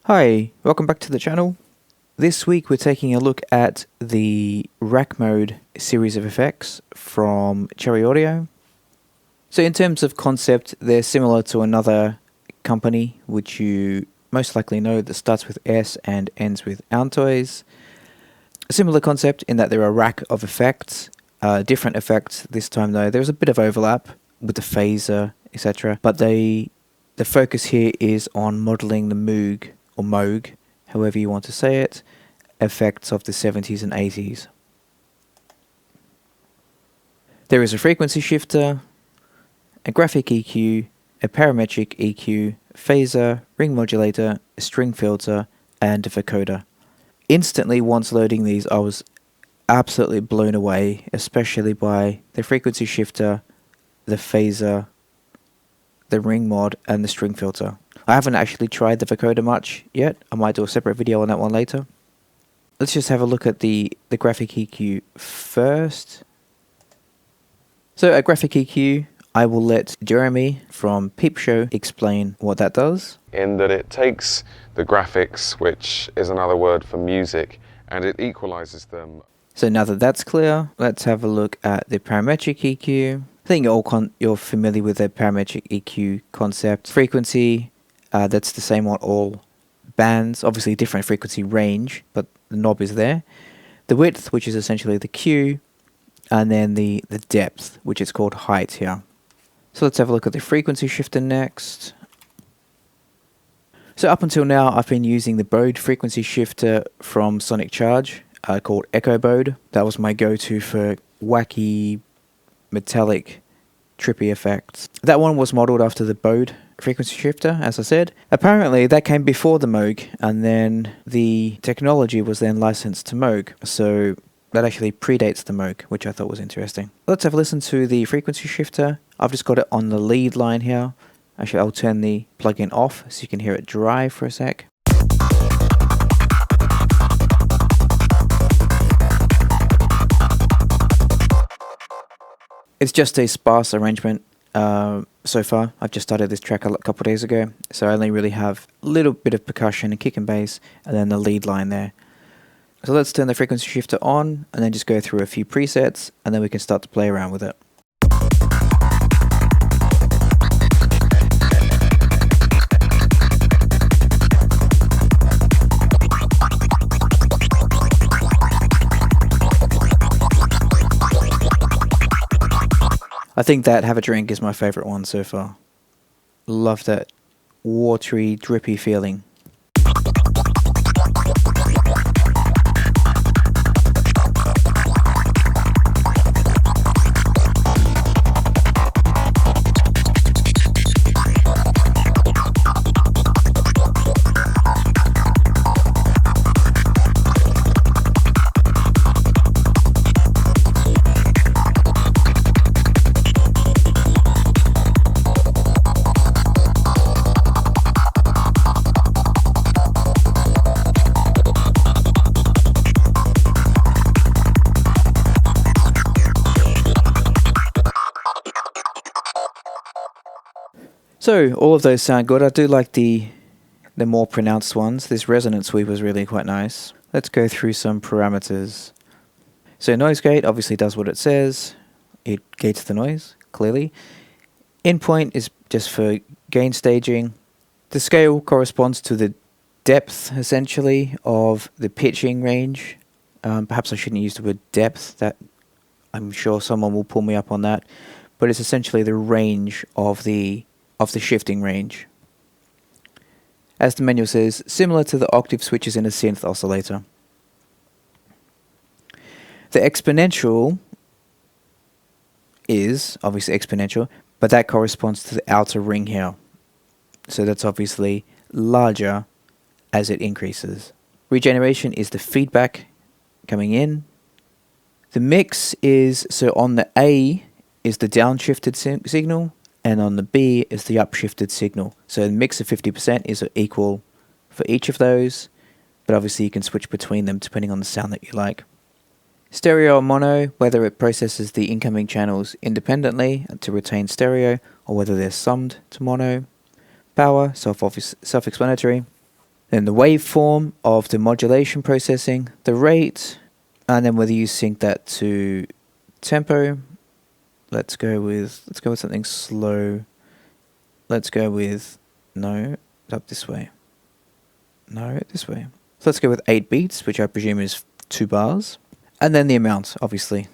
Hi, welcome back to the channel. This week we're taking a look at the Rackmode series of effects from Cherry Audio. So in terms of concept, they're similar to another company which you most likely know that starts with S and ends with Untitled. A similar concept in that there are a rack of effects, different effects this time though. There's a bit of overlap with the phaser, etc. But the focus here is on modeling the Moog, or Moog, however you want to say it, effects of the 70s and 80s. There is a frequency shifter, a graphic EQ, a parametric EQ, phaser, ring modulator, a string filter, and a vocoder. Instantly, once loading these, I was absolutely blown away, especially by the frequency shifter, the phaser, the ring mod, and the string filter. I haven't actually tried the vocoder much yet. I might do a separate video on that one later. Let's just have a look at the graphic EQ first. So a graphic EQ, I will let Jeremy from Peep Show explain what that does. In that it takes the graphics, which is another word for music, and it equalizes them. So now that that's clear, let's have a look at the parametric EQ. I think you're familiar with the parametric EQ concept. Frequency, that's the same on all bands, obviously different frequency range, but the knob is there. The width, which is essentially the Q, and then the depth, which is called height here. So let's have a look at the frequency shifter next. So up until now, I've been using the Bode frequency shifter from Sonic Charge, called Echo Bode. That was my go-to for wacky, metallic, trippy effects. That one was modeled after the Bode frequency shifter, as I said. Apparently that came before the Moog, and then the technology was then licensed to Moog, so that actually predates the Moog, which I thought was interesting. Let's have a listen to the frequency shifter. I've just got it on the lead line here. Actually, I'll turn the plugin off so you can hear it drive for a sec. It's just a sparse arrangement so far. I've just started this track a couple of days ago, so I only really have a little bit of percussion and kick and bass, and then the lead line there. So let's turn the frequency shifter on, and then just go through a few presets, and then we can start to play around with it. I think that Have a Drink is my favourite one so far. Love that watery, drippy feeling. So all of those sound good. I do like the more pronounced ones. This resonant sweep was really quite nice. Let's go through some parameters. So noise gate obviously does what it says. It gates the noise, clearly. Endpoint is just for gain staging. The scale corresponds to the depth, essentially, of the pitching range. Perhaps I shouldn't use the word depth. That I'm sure someone will pull me up on that. But it's essentially the range of the shifting range. As the manual says, similar to the octave switches in a synth oscillator. The exponential is obviously exponential, but that corresponds to the outer ring here. So that's obviously larger as it increases. Regeneration is the feedback coming in. The mix is, so on the A is the downshifted signal, and on the B is the upshifted signal. So the mix of 50% is equal for each of those, but obviously you can switch between them depending on the sound that you like. Stereo or mono, whether it processes the incoming channels independently to retain stereo, or whether they're summed to mono. Power, self-explanatory. Then the waveform of the modulation processing, the rate, and then whether you sync that to tempo. Let's go with something slow. Let's go with up this way. No, this way. So let's go with 8 beats, which I presume is 2 bars. And then the amount, obviously.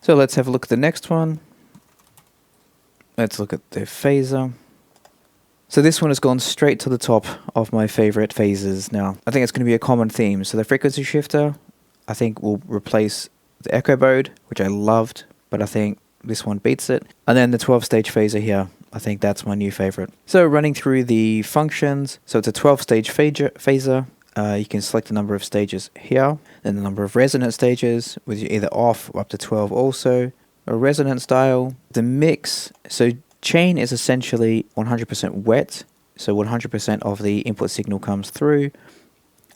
So let's have a look at the next one. Let's look at the phaser. So this one has gone straight to the top of my favorite phasers now. I think it's going to be a common theme. So the frequency shifter, I think, will replace the echo mode, which I loved, but I think this one beats it. And then the 12-stage phaser here, I think that's my new favorite. So running through the functions, so it's a 12-stage phaser. You can select the number of stages here, then the number of resonant stages, with either off or up to 12 also, a resonance dial. The mix, so chain is essentially 100% wet, so 100% of the input signal comes through,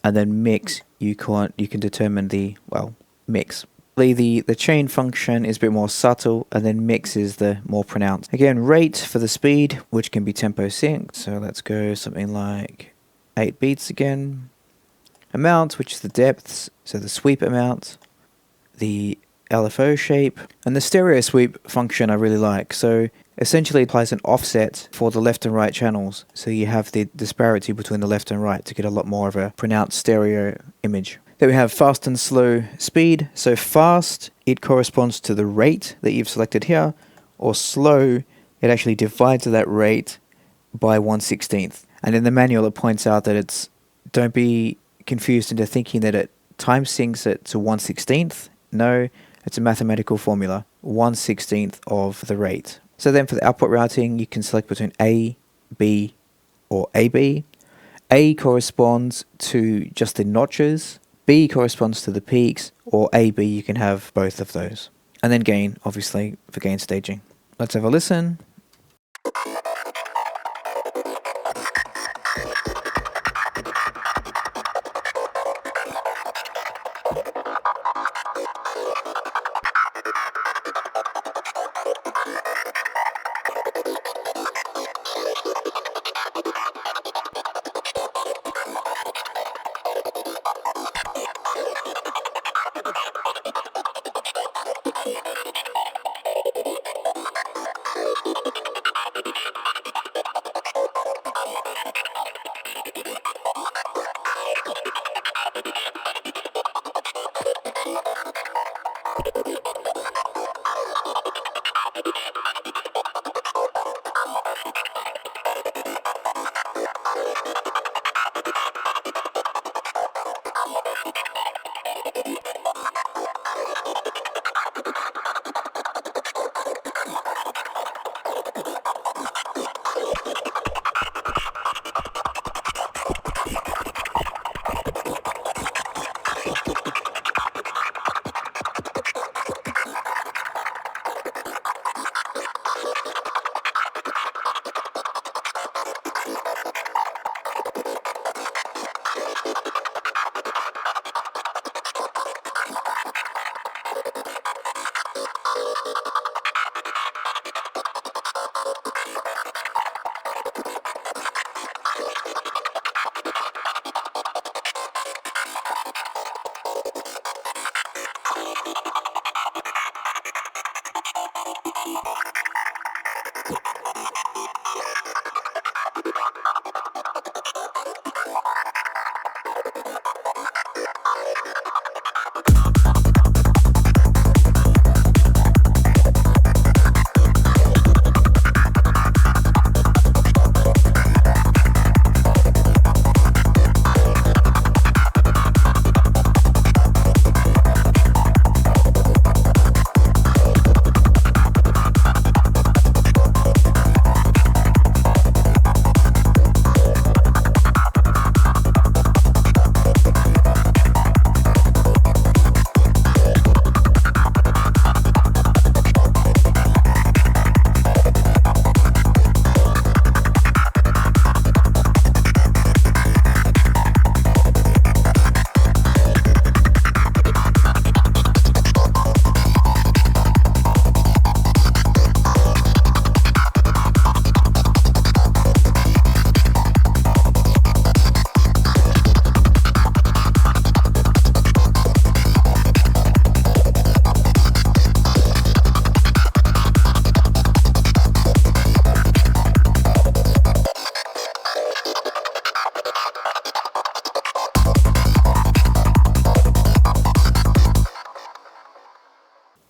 and then mix, you can determine the, mix. The chain function is a bit more subtle, and then mix is the more pronounced. Again, rate for the speed, which can be tempo synced, so let's go something like 8 beats again. Amount, which is the depths, so the sweep amount, the LFO shape, and the stereo sweep function I really like. So essentially it applies an offset for the left and right channels, so you have the disparity between the left and right to get a lot more of a pronounced stereo image. Then we have fast and slow speed. So fast, it corresponds to the rate that you've selected here, or slow, it actually divides that rate by 1/16. And in the manual it points out that don't be confused into thinking that it time syncs it to 1/16th. No, it's a mathematical formula, 1/16th of the rate. So then for the output routing, you can select between A, B, or AB. A corresponds to just the notches, B corresponds to the peaks, or AB, you can have both of those. And then gain, obviously, for gain staging. Let's have a listen.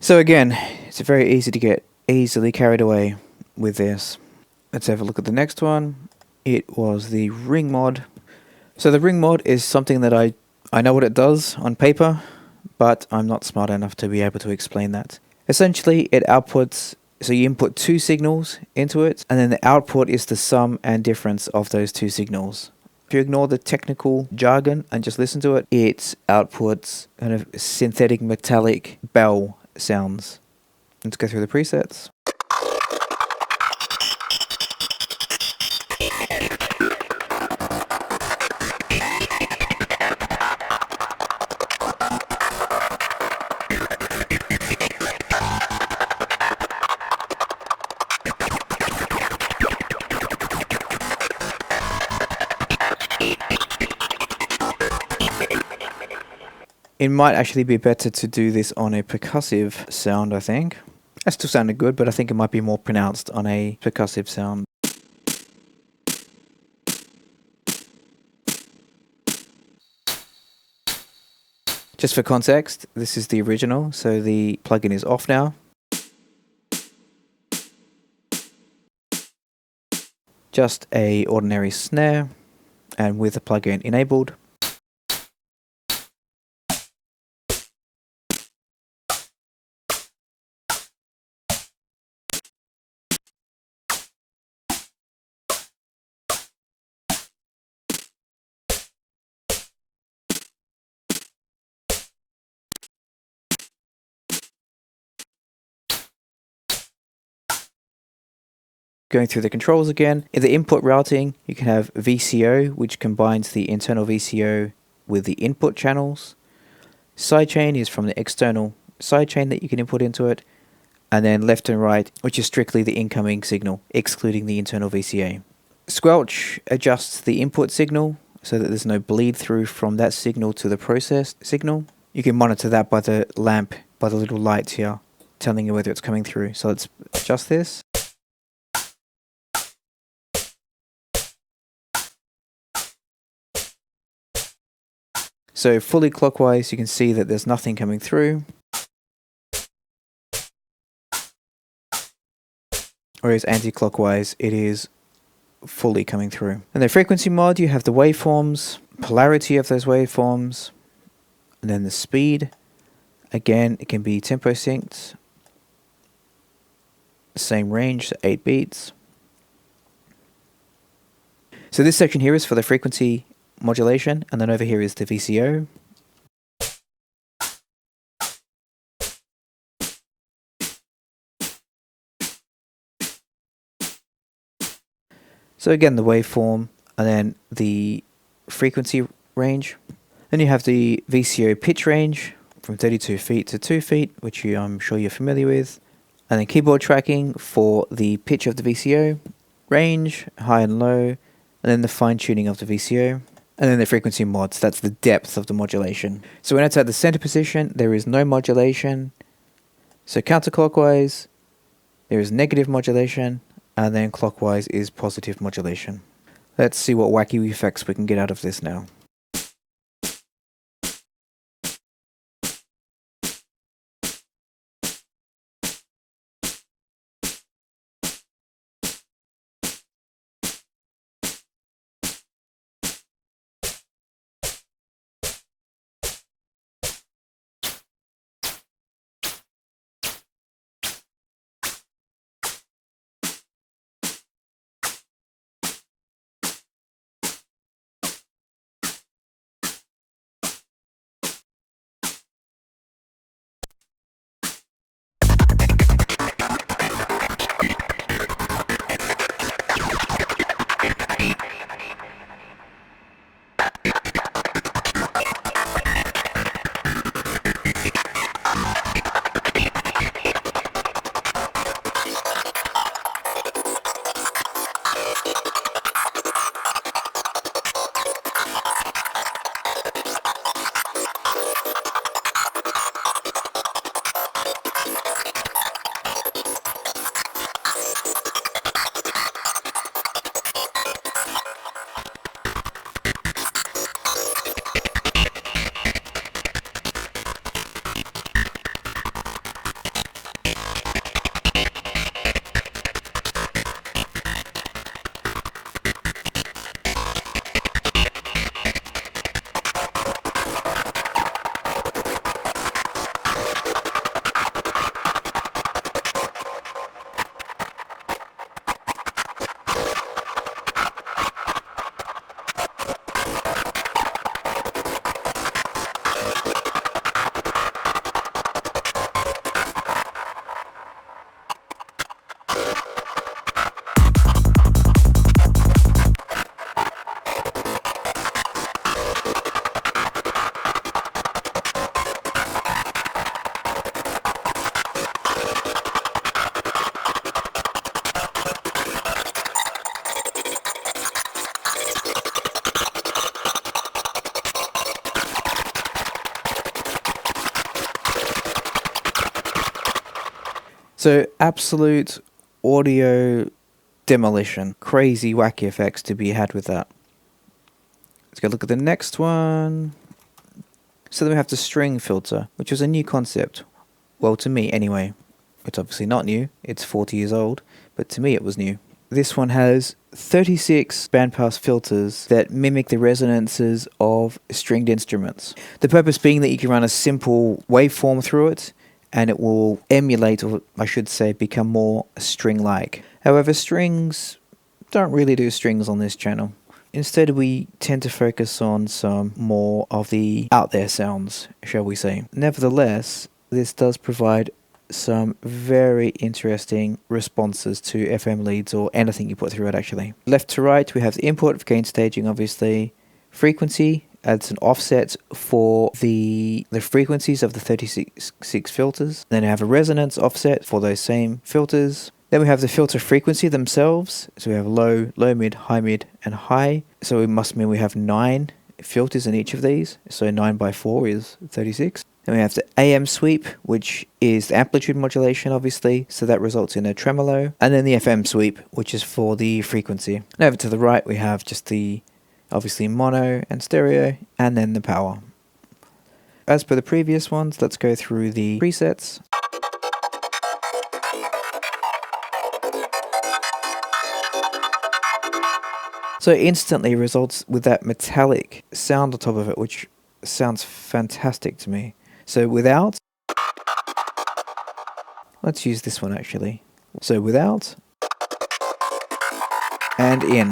So again, it's very easy to get easily carried away with this. Let's have a look at the next one. It was the ring mod. So the ring mod is something that I know what it does on paper, but I'm not smart enough to be able to explain that. Essentially, it outputs, so you input two signals into it, and then the output is the sum and difference of those two signals. If you ignore the technical jargon and just listen to it, it outputs kind of synthetic metallic bell sounds. Let's go through the presets. It might actually be better to do this on a percussive sound, I think. That still sounded good, but I think it might be more pronounced on a percussive sound. Just for context, this is the original, so the plugin is off now. Just a ordinary snare, and with the plugin enabled. Going through the controls again, in the input routing, you can have VCO, which combines the internal VCO with the input channels. Sidechain is from the external sidechain that you can input into it. And then left and right, which is strictly the incoming signal, excluding the internal VCA. Squelch adjusts the input signal so that there's no bleed through from that signal to the processed signal. You can monitor that by the lamp, by the little lights here, telling you whether it's coming through. So let's adjust this. So fully clockwise, you can see that there's nothing coming through. Whereas anti-clockwise, it is fully coming through. And the frequency mod, you have the waveforms, polarity of those waveforms, and then the speed. Again, it can be tempo synced. Same range, so 8 beats. So this section here is for the frequency modulation, and then over here is the VCO. So again, the waveform, and then the frequency range. Then you have the VCO pitch range from 32 feet to 2 feet, which I'm sure you're familiar with. And then keyboard tracking for the pitch of the VCO, range, high and low, and then the fine tuning of the VCO. And then the frequency mods, that's the depth of the modulation. So when it's at the center position, there is no modulation. So counterclockwise, there is negative modulation. And then clockwise is positive modulation. Let's see what wacky effects we can get out of this now. So absolute audio demolition. Crazy wacky effects to be had with that. Let's go look at the next one. So then we have the string filter, which was a new concept. Well, to me anyway. It's obviously not new. It's 40 years old. But to me it was new. This one has 36 bandpass filters that mimic the resonances of stringed instruments. The purpose being that you can run a simple waveform through it, and it will emulate, or I should say, become more string-like. However, strings don't really do strings on this channel. Instead, we tend to focus on some more of the out-there sounds, shall we say. Nevertheless, this does provide some very interesting responses to FM leads or anything you put through it actually. Left to right we have the input, gain staging obviously, frequency, adds an offset for the frequencies of the 36 filters. Then we have a resonance offset for those same filters. Then we have the filter frequency themselves. So we have low, mid, and high. So it must mean we have 9 filters in each of these. So 9 by 4 is 36. Then we have the AM sweep, which is the amplitude modulation, obviously. So that results in a tremolo. And then the FM sweep, which is for the frequency. And over to the right, we have just the, obviously, mono and stereo, and then the power. As per the previous ones, let's go through the presets. So it instantly results with that metallic sound on top of it, which sounds fantastic to me. So without, let's use this one actually. So without, and in.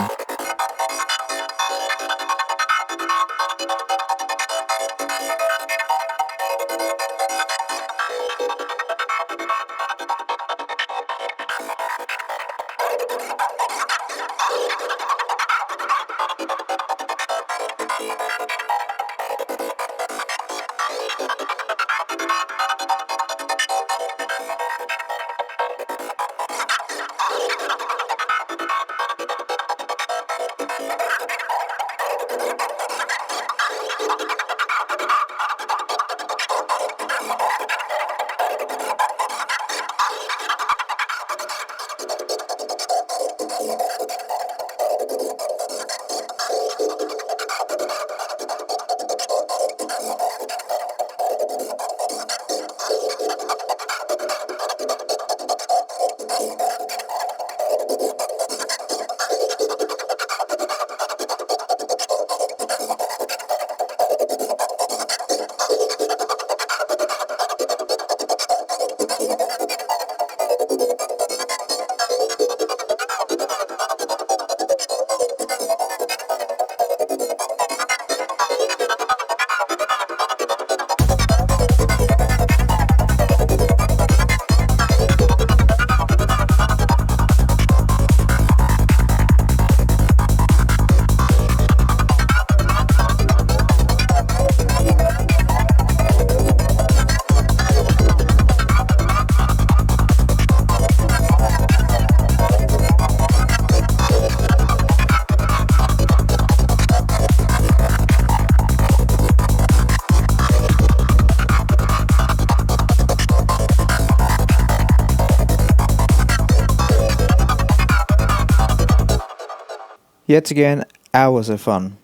Yet again, hours of fun.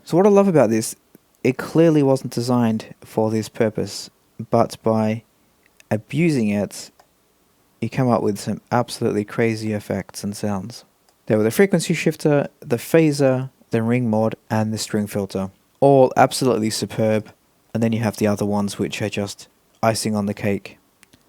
So what I love about this, it clearly wasn't designed for this purpose, but by abusing it, you come up with some absolutely crazy effects and sounds. There were the frequency shifter, the phaser, the ring mod, and the string filter. All absolutely superb. And then you have the other ones which are just icing on the cake.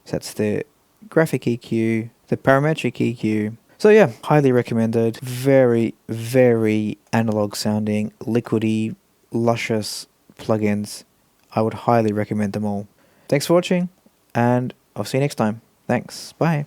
So that's the graphic EQ, the parametric EQ. So yeah, highly recommended. Very, very analog sounding, liquidy, luscious plugins. I would highly recommend them all. Thanks for watching, and I'll see you next time. Thanks. Bye.